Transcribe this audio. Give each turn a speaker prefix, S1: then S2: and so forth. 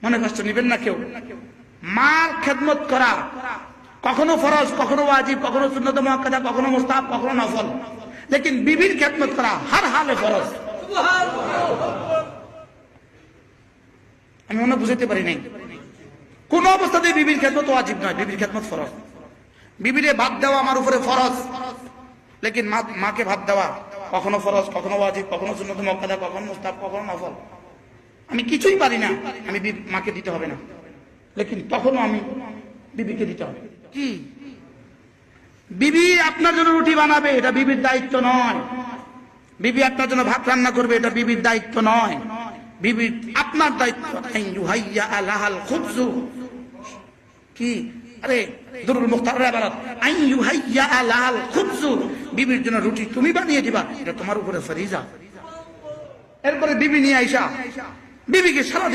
S1: মনে কষ্ট নেবেন না কেউ। মার খেদমত করা কখনো ফরজ, কখনো ওয়াজিব, কখনো সুন্নত মুআক্কাদা, কখনো মুস্তাহাব, কখনো নফল। লেকিন বিবির খেদমত করা হর হালে ফরজ। আমি মনে বুঝাতে পারি নাই, কোন অবস্থাতেই বিবির খেদমত ওয়াজিব নয়, বিবির খেদমত ফরজ। বিবিরে ভাত দেওয়া আমার উপরে ফরজ, লেকিন মাকে ভাত দেওয়া কখনো ফরজ, কখনো ওয়াজিব, কখনো সুন্নত মুআক্কাদা, কখনো মুস্তাহাব, কখনো নফল। আমি কিছুই পারি না, আমি মাকে দিতে হবে না, লেকিন তখনও আমি বিবিকে দিতে হবে। কি বিবি আপনার জন্য রুটি বানাবে, এটা বিবির দায়িত্ব নয়। বিবি আপনার জন্য ভাত রান্না করবে, এটা বিবির দায়িত্ব নয়। বিবি আপনার দায়িত্ব। কি আরে দুরুল মুখতার ইবারত আইন ইউহাইয়া আলাল খুবজু, বিবির জন্য রুটি তুমি বানিয়ে দিবা, এটা তোমার উপরে ফরিজা। এরপরে বিবি নিয়ে আইসা বিবিকে সারা